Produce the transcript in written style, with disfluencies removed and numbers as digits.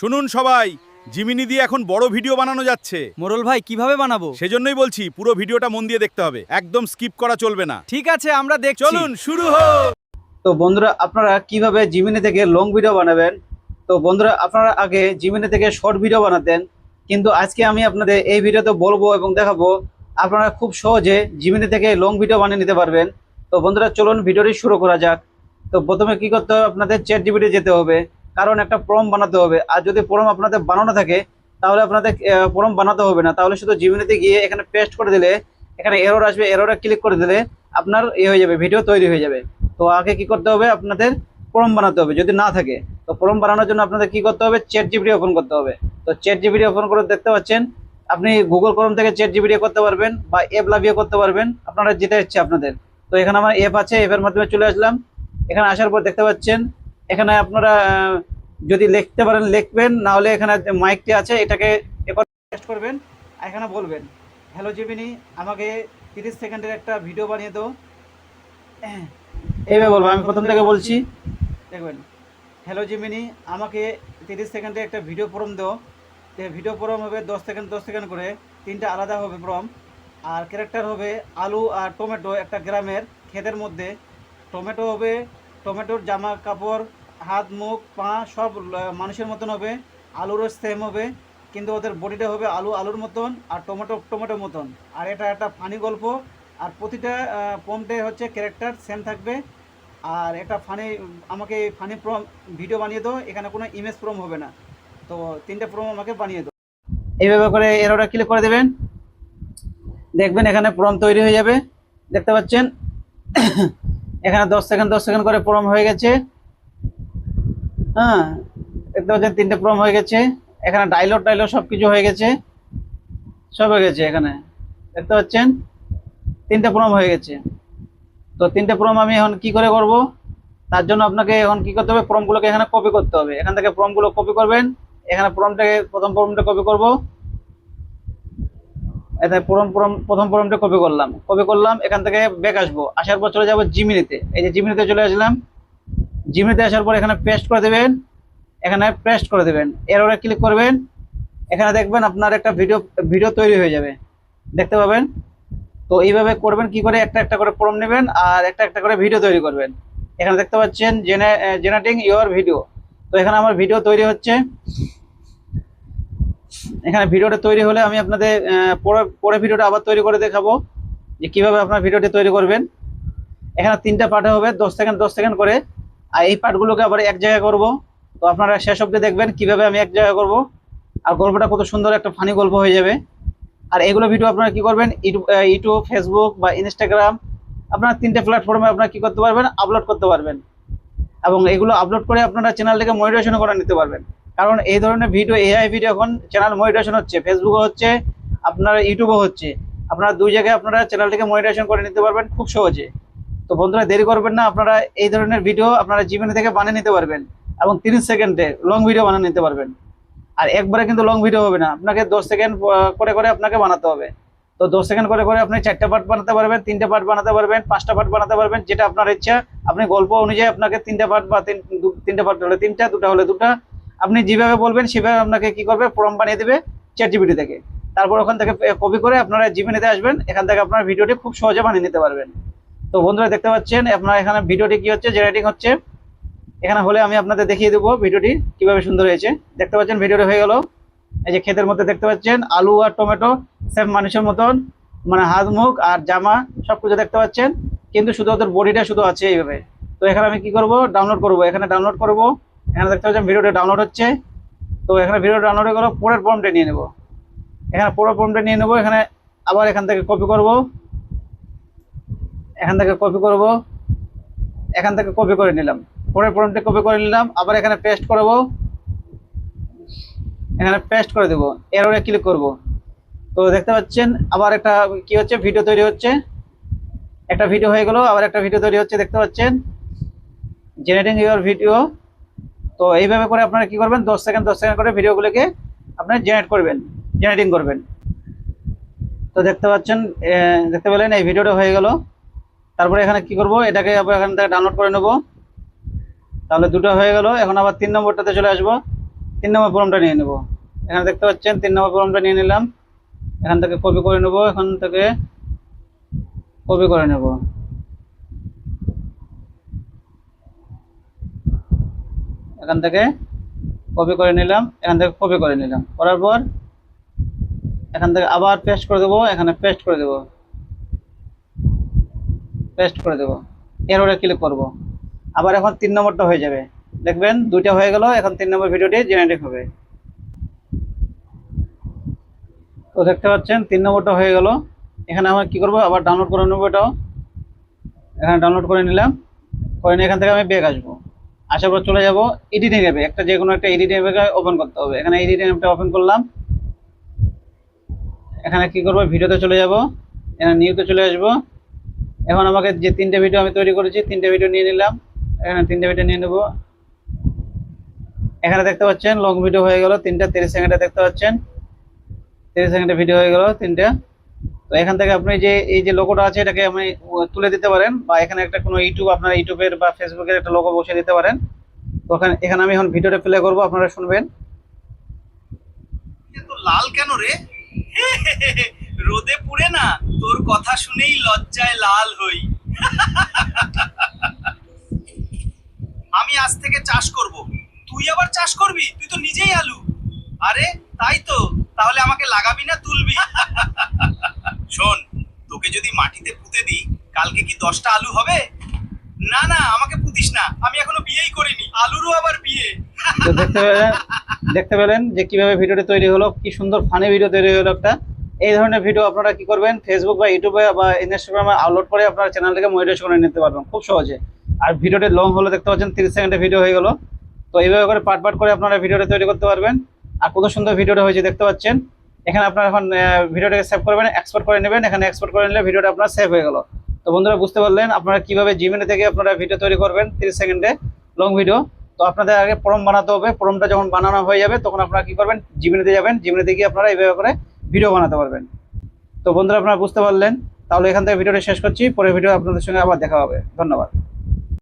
শুনুন সবাই, জিমিনি দিয়ে এখন বড় ভিডিও বানানো যাচ্ছে। মোরল ভাই কিভাবে বানাবো? সেজন্যই বলছি পুরো ভিডিওটা মন দিয়ে দেখতে হবে, একদম স্কিপ করা চলবে না। ঠিক আছে, আমরা দেখছি। চলুন শুরু হোক। তো বন্ধুরা, আপনারা কিভাবে জিমিনি থেকে লং ভিডিও বানাবেন। তো বন্ধুরা, আপনারা আগে জিমিনি থেকে শর্ট ভিডিও বানাতেন, কিন্তু আজকে আমি আপনাদের এই ভিডিওতে বলবো এবং দেখাবো আপনারা খুব সহজে জিমিনি থেকে লং ভিডিও বানিয়ে নিতে পারবেন। তো বন্ধুরা, চলুন ভিডিওটি শুরু করা যাক। তো প্রথমে কি করতে হবে, আপনাদের চ্যাটজিপিটি যেতে হবে, কারণ একটা প্রম্পট বানাতে হবে। আর যদি প্রম্পট আপনাদের বানানো থাকে তাহলে আপনাদের প্রম্পট বানাতে হবে না, তাহলে শুধু জিমিনিতে গিয়ে এখানে পেস্ট করে দিলে এখানে এরর আসবে, এররে ক্লিক করে দিলে আপনার হয়ে যাবে, ভিডিও তৈরি হয়ে যাবে। তো আগে কি করতে হবে, আপনাদের প্রম্পট বানাতে হবে যদি না থাকে। তো প্রম্পট বানানোর জন্য আপনাদের কি করতে হবে, চ্যাটজিপিটি ওপেন করতে হবে। তো চ্যাটজিপিটি ওপেন করে দেখতে পাচ্ছেন আপনি গুগল ক্রোম থেকে চ্যাটজিপিটি করতে পারবেন বা অ্যাপ লাভিয়ে করতে পারবেন, আপনারা যেটা ইচ্ছে আপনাদের। তো এখানে আমার অ্যাপ আছে, অ্যাপের মাধ্যমে চলে আসলাম। এখানে আসার পর দেখতে পাচ্ছেন এখানে আপনারা যদি লিখতে পারেন লিখবেন, না হলে এখানে মাইকটি আছে এটাকে টেস্ট করবেন। এখানে বলবেন, হ্যালো জিমিনি, আমাকে 30 সেকেন্ডের একটা ভিডিও বানিয়ে দাও। এইভাবে বলবো, আমি প্রথম থেকে বলছি, দেখবেন, হ্যালো জিমিনি, আমাকে 30 সেকেন্ডে একটা ভিডিও প্রম্পট দাও। ভিডিও প্রম্পট হবে 10 সেকেন্ড 10 সেকেন্ড করে, তিনটা আলাদা হবে প্রম্পট। আর ক্যারেক্টার হবে আলু আর টমেটো, একটা গ্রামের ক্ষেতের মধ্যে। টমেটো হবে, টমেটোর জামা কাপড়, হাত মুখ পা সব মানুষের মতন হবে। আলুরও সেম হবে, কিন্তু ওদের বডিটা হবে আলুর মতন আর টমেটোর মতন। আর এটা একটা ফানি গল্প, আর প্রতিটা প্রম্পটে হচ্ছে ক্যারেক্টার সেম থাকবে। আর এটা ফানি, আমাকে ফানি ভিডিও বানিয়ে দাও, এখানে কোনো ইমেজ প্রম হবে না। তো 3টে প্রম আমাকে বানিয়ে দাও। এইভাবে করে এরোটা ক্লিক করে দেবেন, দেখবেন এখানে প্রম তৈরি হয়ে যাবে। দেখতে পাচ্ছেন এখানে 10 সেকেন্ড 10 সেকেন্ড করে প্রম হয়ে গেছে। হ্যাঁ, দেখতে পাচ্ছেন 3টে প্রম হয়ে গেছে। এখানে ডায়লগ সব কিছু হয়ে গেছে, সব হয়ে গেছে। এখানে দেখতে পাচ্ছেন 3টে প্রম হয়ে গেছে। তো 3টে প্রম আমি এখন কি করে করব, তার জন্য আপনাকে এখন কি করতে হবে, প্রমগুলোকে এখানে কপি করতে হবে। এখান থেকে প্রমগুলো কপি করবেন, এখানে প্রথম প্রমটা কপি করব। এটা প্রথম প্রমটা কপি করলাম। এখান থেকে ব্যাক আসবো, আসার পর চলে যাব জিমিনিতে। এই যে জিমিনিতে চলে আসলাম। জিমিনিতে আসার পর এখানে পেস্ট করে দেবেন, এখানে পেস্ট করে দেবেন, এররে ক্লিক করবেন। এখানে দেখবেন আপনার একটা ভিডিও তৈরি হয়ে যাবে, দেখতে পাবেন। তো এইভাবে করবেন, কি করে একটা একটা করে প্রম্পট নেবেন আর একটা একটা করে ভিডিও তৈরি করবেন। এখানে দেখতে পাচ্ছেন জেনারেটিং ইওর ভিডিও। তো এখানে আমার ভিডিও তৈরি হচ্ছে। এখানে ভিডিওটা তৈরি হলে আমি আপনাদের পরে ভিডিওটা আবার তৈরি করে দেখাবো যে কিভাবে আপনার ভিডিওটি তৈরি করবেন। এখানে 3টা পার্ট হবে 10 সেকেন্ড 10 সেকেন্ড করে, আর এই পার্টগুলোকে আবার এক জায়গায় করব। তো আপনারা শেষ অবধি দেখবেন কিভাবে আমি এক জায়গায় করব, আর গল্পটা কত সুন্দর একটা ফানি গল্প হয়ে যাবে। আর এগুলো ভিডিও আপনারা কি করবেন, ইউটিউব, ফেসবুক বা ইনস্টাগ্রাম, আপনারা 3টে প্ল্যাটফর্মে আপনারা কি করতে পারবেন, আপলোড করতে পারবেন। এবং এগুলো আপলোড করে আপনারা চ্যানেলটাকে মনিটাইজেশন করে নিতে পারবেন। কারণ এই ধরনের ভিডিও, এআই ভিডিও এখন চ্যানেল মনিটাইজেশন হচ্ছে, ফেসবুকও হচ্ছে, আপনার ইউটিউবও হচ্ছে। আপনারা 2 জায়গায় আপনারা চ্যানেলটাকে মনিটাইজেশন করে নিতে পারবেন খুব সহজে। তো বন্ধুরা, দেরি করবেন না, আপনারা এই ধরনের ভিডিও আপনারা জিমিনি থেকে বানিয়ে নিতে পারবেন এবং 30 সেকেন্ডে লং ভিডিও বানিয়ে নিতে পারবেন। আর একবারে কিন্তু লং ভিডিও হবে না, আপনাকে 10 সেকেন্ড করে করে আপনাকে বানাতে হবে। তো 10 সেকেন্ড করে করে আপনি 4টে পার্ট বানাতে পারবেন, 3টে পার্ট বানাতে পারবেন, 5টা পার্ট বানাতে পারবেন, যেটা আপনার ইচ্ছা। আপনি গল্প অনুযায়ী আপনাকে 3টে পার্ট বা 3টে পার্ট হলে 3টা, 2টা হলে 2টা, আপনি যেভাবে বলবেন সেভাবে আপনাকে কি করবে, প্রম্পট বানিয়ে দেবে চ্যাটজিপিটি থেকে। তারপর ওখান থেকে কপি করে আপনারা জিমিনিতে আসবেন, এখান থেকে আপনার ভিডিওটি খুব সহজে বানিয়ে নিতে পারবেন। তো বন্ধুরা, দেখতে পাচ্ছেন আপনার এখানে ভিডিওটি কি হচ্ছে, জেনারেটিং হচ্ছে। এখানে হলে আমি আপনাদের দেখিয়ে দেবো ভিডিওটি কিভাবে সুন্দর হয়েছে। দেখতে পাচ্ছেন ভিডিওটি হয়ে গেল। এই যে ক্ষেতের মধ্যে দেখতে পাচ্ছেন আলু আর টমেটো সেম মানুষের মতন, মানে হাত মুখ আর জামা সবকিছু দেখতে পাচ্ছেন, কিন্তু শুধু ওদের বডিটা শুধু আছে এইভাবে। তো এখানে আমি কি করব, ডাউনলোড করব। এখানে ডাউনলোড করব, এখানে দেখতে পাচ্ছেন ভিডিওটা ডাউনলোড হচ্ছে। তো এখানে ভিডিও ডাউনলোড হয়ে গেল, পরের প্রম্পটে নিয়ে নেব। এখানে পরের প্রম্পটে নিয়ে নেব, এখানে আবার এখান থেকে কপি করব, এখান থেকে কপি করব, এখান থেকে কপি করে নিলাম, পরের প্রম্পটে কপি করে নিলাম, আবার এখানে পেস্ট করব, এখানে পেস্ট করে দেবো, এররে ক্লিক করব। তো দেখতে পাচ্ছেন আবার একটা কি হচ্ছে, ভিডিও তৈরি হচ্ছে। একটা ভিডিও হয়ে গেল, আবার একটা ভিডিও তৈরি হচ্ছে, দেখতে পাচ্ছেন জেনারেটিং ইওর ভিডিও। তো এইভাবে করে আপনারা কি করবেন, 10 সেকেন্ড 10 সেকেন্ড করে ভিডিওগুলোকে আপনারা জেনারেটিং করবেন। তো দেখতে পাচ্ছেন, দেখতে পেলেন এই ভিডিওটা হয়ে গেল। তারপরে এখানে কি করব, এটাকে আবার এখান থেকে ডাউনলোড করে নেব। তাহলে 2টা হয়ে গেল। এখন আবার 3 নম্বরটাতে চলে আসবো। 3 নম্বর ফর্মটা নিয়ে নেব। এখানে দেখতে পাচ্ছেন 3 নম্বর ফর্মটা নিয়ে নিলাম। এখান থেকে কপি করে নেব, এখান থেকে কপি করে নেব। এখান থেকে কপি করে নিলাম, এখান থেকে কপি করে নিলাম, করার পর এখান থেকে আবার পেস্ট করে দেবো, এখানে পেস্ট করে দেবো, পেস্ট করে দেবো, এররে ক্লিক করব। আবার এখন 3 নম্বরটা হয়ে যাবে, দেখবেন 2টা হয়ে গেল। এখন 3 নম্বর ভিডিওটি জেনারেট হবে। তো দেখতে পাচ্ছেন 3 নম্বরটা হয়ে গেল। এখানে আমরা কি করব, আবার ডাউনলোড করে নেবো। এটাও এখানে ডাউনলোড করে নিলাম, করে নিয়ে এখান থেকে আমি ব্যাক আসবো। আসার পর চলে যাব এডিটিং অ্যাপে, একটা যে কোনো একটা এডিটিং অ্যাপে ওপেন করতে হবে। এখানে এডিটিং অ্যাপটা ওপেন করলাম। এখানে কি করব, ভিডিওতে চলে যাব, এখানে নিউতে চলে আসবো। এখন আমাকে যে 3টে ভিডিও আমি তৈরি করেছি, 3টে ভিডিও নিয়ে নিলাম। এখানে 3টে ভিডিও নিয়ে নেব। এখানে দেখতে পাচ্ছেন লং ভিডিও হয়ে গেল 3টা, 30 সেকেন্ডে দেখতে পাচ্ছেন 30 সেকেন্ডে ভিডিও হয়ে গেল 3টা। তো এখান থেকে আপনি যে এই যে লোগোটা আছে এটাকে আপনি তুলে দিতে পারেন, বা এখানে একটা কোনো ইউটিউব, আপনার ইউটিউবের বা ফেসবুকের একটা লোগো বসিয়ে দিতে পারেন। তো এখানে আমি এখন ভিডিওটা প্লে করব, আপনারা শুনবেন। তো লাল কেন রে? রোদে পুড়ে না, তোর কথা শুনেই লজ্জায় লাল হই। আমি আজ থেকে চাষ করব। তুই আবার চাষ করবি? তুই তো নিজেই আলু। আরে তাই তো, তাহলে আমাকে লাগাবি না তুলবি? শোন, তোকে যদি মাটিতে পুঁতে দিই, কালকে কি 10টা আলু হবে? না না, আমাকে পুঁতিস না, আমি এখনো বিয়েই করিনি। আলুরও আবার বিয়ে। তো দেখতে পেলেন যে কিভাবে ভিডিওটি তৈরি হলো, কি সুন্দর ফানি ভিডিও তৈরি হলো একটা। এই ধরনের ভিডিও আপনারা কি করবেন, ফেসবুক বা ইউটিউবে বা ইনস্টাগ্রামে আপলোড করে আপনার চ্যানেলটাকে মনিটাইজ করে নিতে পারবেন খুব সহজে। আর ভিডিওটি লং হলো, দেখতে পাচ্ছেন 30 সেকেন্ডের ভিডিও হয়ে গেল। তো এইভাবে করে পার্ট পার্ট করে আপনারা ভিডিওটা তৈরি করতে পারবেন। আর কত সুন্দর ভিডিওটা হয়েছে দেখতে পাচ্ছেন। এখানে আপনারা এখন ভিডিওটাকে সেভ করবেন, এক্সপোর্ট করে নেবেন। এখানে এক্সপোর্ট করে নিলে ভিডিওটা আপনার সেভ হয়ে গেল। তো বন্ধুরা বুঝতে পারলেন আপনারা কিভাবে জিমিনি থেকে আপনারা ভিডিও তৈরি করবেন 30 সেকেন্ডে লং ভিডিও। তো আপনাদের আগে ফর্ম বানাতে হবে। ফর্মটা যখন বানানো হয়ে যাবে তখন আপনারা কি করবেন, জিমিনিতে যাবেন, জিমিনিতে গিয়ে আপনারা এইভাবে করে ভিডিও বানাতে পারবেন। তো বন্ধুরা আপনারা বুঝতে পারলেন। তাহলে এখান থেকে ভিডিওটা শেষ করছি, পরের ভিডিও আপনাদের সঙ্গে আবার দেখা হবে। ধন্যবাদ।